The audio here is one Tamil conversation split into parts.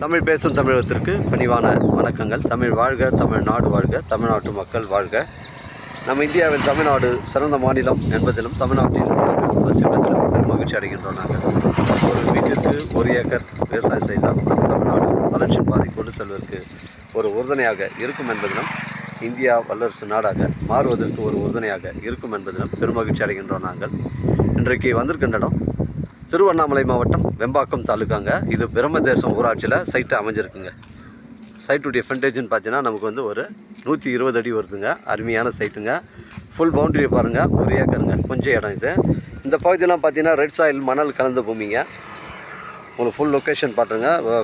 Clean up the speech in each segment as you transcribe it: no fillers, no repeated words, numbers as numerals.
தமிழ் பேசும் தமிழகத்திற்கு பணிவான வணக்கங்கள். தமிழ் வாழ்க, தமிழ்நாடு வாழ்க, தமிழ்நாட்டு மக்கள் வாழ்க. நம்ம இந்தியாவில் தமிழ்நாடு சிறந்த மாநிலம் என்பதிலும் தமிழ்நாட்டில் வசிப்பதிலும் மகிழ்ச்சி அடைகின்றோம். நாங்கள் ஒரு வீட்டிற்கு 1 ஏக்கர் விவசாயம் செய்தால் நம் தமிழ்நாடு வளர்ச்சியின் பாதை கொண்டு செல்வதற்கு ஒரு உறுதுணையாக இருக்கும் என்பதிலும் இந்தியா வல்லரசு நாடாக மாறுவதற்கு ஒரு உறுதுணையாக இருக்கும் என்பதிலும் பெருமகிழ்ச்சி அடைகின்றோம். நாங்கள் இன்றைக்கு வந்திருக்கின்ற இடம் திருவண்ணாமலை மாவட்டம் வெம்பாக்கம் தாலுக்காங்க. இது பிரம்மதேசம் ஊராட்சியில் சைட்டு அமைஞ்சிருக்குங்க. சைட்டுடைய ஃப்ரண்டேஜ்னு பார்த்தீங்கன்னா நமக்கு வந்து ஒரு 120 அடி வருதுங்க. அருமையான சைட்டுங்க. ஃபுல் பவுண்டரியை பாருங்கள், 1 ஏக்கருங்க. கொஞ்சம் இடம் இது. இந்த பகுதியெல்லாம் பார்த்தீங்கன்னா ரெட் சாயில் மணல் கலந்த பூமிங்க. உங்களுக்கு ஃபுல் லொக்கேஷன்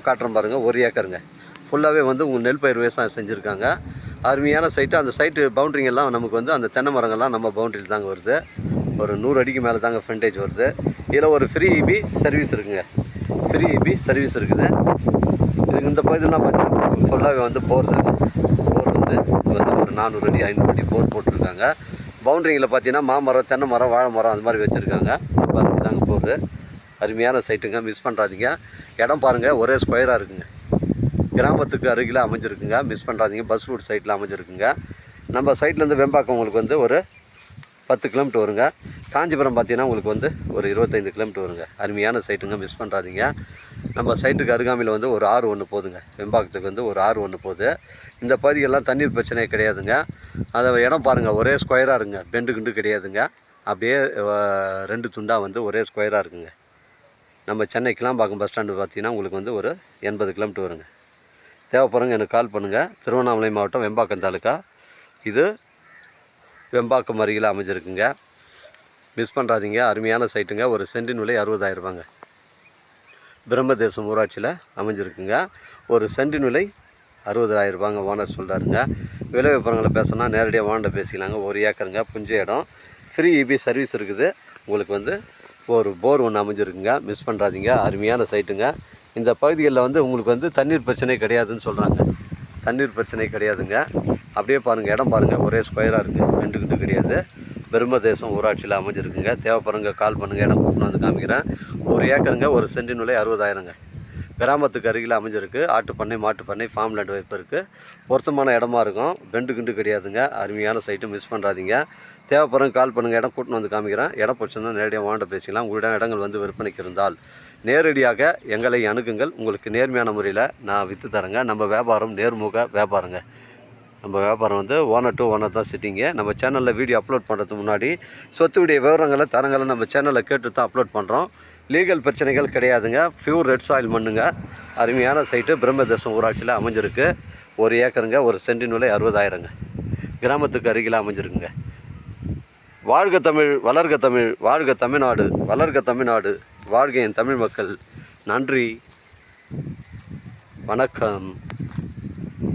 காட்டுறேன் பாருங்கள். 1 ஏக்கருங்க. ஃபுல்லாகவே வந்து உங்கள் நெல் பயிர் விவசாயம் செஞ்சுருக்காங்க. அருமையான சைட்டு. அந்த சைட்டு பவுண்ட்ரிங்கெல்லாம் நமக்கு வந்து அந்த தென்னை மரங்கள்லாம் நம்ம பவுண்ட்ரியில் தாங்க வருது. ஒரு 100 அடிக்கு மேலே தாங்க ஃப்ரண்டேஜ் வருது. இதில் ஒரு ஃப்ரீ இபி சர்வீஸ் இருக்குங்க. ஃப்ரீ இபி சர்வீஸ் இருக்குது. இதுக்கு இந்த பகுதியெல்லாம் பார்த்தீங்கன்னா ஃபுல்லாகவே வந்து போர் தாங்க. போர் வந்து ஒரு 400 அடி 500 அடி போர் போட்டிருக்காங்க. பவுண்ட்ரிங்கில் பார்த்தீங்கன்னா மாமரம், தென்னை மரம், வாழை மரம் அந்த மாதிரி வச்சுருக்காங்க. பாருங்க, தாங்க போர். அருமையான சைட்டுங்க, மிஸ் பண்ணுறாதீங்க. இடம் பாருங்கள், ஒரே ஸ்கொயராக இருக்குங்க. கிராமத்துக்கு அருகில் அமைஞ்சிருக்குங்க, மிஸ் பண்ணுறாதீங்க. பஸ் ரூட் சைட்டில் அமைஞ்சிருக்குங்க. நம்ம சைட்லேருந்து வெம்பாக்கம் உங்களுக்கு வந்து ஒரு 10 கிலோமீட்டர் வருங்க. காஞ்சிபுரம் பார்த்தீங்கன்னா உங்களுக்கு வந்து ஒரு 25 கிலோமீட்டர் வருங்க. அருமையான சைட்டுங்க, மிஸ் பண்ணுறாதீங்க. நம்ம சைட்டுக்கு அருகாமையில் வந்து ஒரு ஆறு ஒன்று போகுதுங்க. வெம்பாக்கத்துக்கு வந்து ஒரு ஆறு ஒன்று போகுது. இந்த பகுதியெல்லாம் தண்ணீர் பிரச்சனையே கிடையாதுங்க. அதை இடம் பாருங்கள், ஒரே ஸ்கொயராக இருக்குங்க. பெண்டு கிண்டு கிடையாதுங்க. அப்படியே 2 துண்டாக வந்து ஒரே ஸ்கொயராக இருக்குங்க. நம்ம சென்னை கிளாம்பாக்கம் பஸ் ஸ்டாண்டு பார்த்தீங்கன்னா உங்களுக்கு வந்து ஒரு 80 கிலோமீட்டர் வருங்க. தேவைப்படுறவங்க எனக்கு கால் பண்ணுங்கள். திருவண்ணாமலை மாவட்டம் வெம்பாக்கம் தாலுக்கா. இது வெம்பாக்கம் அருகில் அமைஞ்சிருக்குங்க. மிஸ் பண்ணுறாதீங்க. அருமையான சைட்டுங்க. ஒரு சென்டின் விலை 60,000 ரூபாங்க. பிரம்மதேசம் ஊராட்சியில் அமைஞ்சிருக்குங்க. ஒரு சென்டின் விலை 60,000 ரூபாங்க ஓனர் சொல்கிறாருங்க. விலை விவரங்களை பேசினா நேரடியாக ஓனர் பேசிக்கலாங்க. 1 ஏக்கருங்க, புஞ்ச இடம். ஃப்ரீ இபி சர்வீஸ் இருக்குது. உங்களுக்கு வந்து ஒரு போர் ஒன்று அமைஞ்சிருக்குங்க. மிஸ் பண்ணுறாதீங்க. அருமையான சைட்டுங்க. இந்த பகுதிகளில் வந்து உங்களுக்கு வந்து தண்ணீர் பிரச்சனை கிடையாதுன்னு சொல்கிறாங்க. தண்ணீர் பிரச்சனை கிடையாதுங்க. அப்படியே பாருங்கள், இடம் பாருங்கள், ஒரே ஸ்கொயராக இருக்குது. ரெண்டு கிடையாது. பிரம்மதேசம் ஊராட்சியில் அமைஞ்சிருக்குங்க. தேவைப்படுறவங்க கால் பண்ணுங்கள். இடம் கூப்பிட்டு வந்து காமிக்கிறேன். 1 ஏக்கருங்க, ஒரு சென்டின் விலை 60,000ங்க. கிராமத்துக்கு அருகில் அமைஞ்சிருக்கு. ஆட்டு பண்ணை, மாட்டு பண்ணை, ஃபார்ம் லேண்ட் வைப்பு இருக்குது. பொருத்தமான இடமா இருக்கும். கிண்டு கிடையாதுங்க. அருமையான சைட்டு, மிஸ் பண்ணுறாதீங்க. தேவைப்படுறவங்க கால் பண்ணுங்கள். இடம் கூட்டின்னு வந்து காமிக்கிறேன். இடம் பிடிச்சிருந்தால் நேரடியாக வாண்ட பேசிக்கலாம். உங்களிடம் இடங்கள் வந்து விற்பனைக்கு இருந்தால் நேரடியாக எங்களை அணுகுங்கள். உங்களுக்கு நேர்மையான முறையில் நான் விற்று தரேங்க. நம்ம வியாபாரம் நேர்முக வியாபாரங்க. நம்ம வியாபாரம் வந்து ஓனர் டு ஓனர் தான் சிட்டிங்க. நம்ம சேனலில் வீடியோ அப்லோட் பண்ணுறதுக்கு முன்னாடி சொத்துடைய விவரங்களை, தரங்களை நம்ம சேனலில் கேட்டு தான் அப்லோட் பண்ணுறோம். லீகல் பிரச்சனைகள் கிடையாதுங்க. பியூர் ரெட் சாயில் மண்ணுங்க. அருமையான சைட்டு பிரம்மதேசம் ஊராட்சியில் அமைஞ்சிருக்கு. 1 ஏக்கருங்க, ஒரு சென்டின் விலை 60,000ங்க. கிராமத்துக்கு அருகில் அமைஞ்சிருக்குங்க. வாழ்க தமிழ், வளர்க தமிழ், வாழ்க தமிழ்நாடு, வளர்க தமிழ்நாடு, வாழ்க என் தமிழ் மக்கள். நன்றி, வணக்கம்.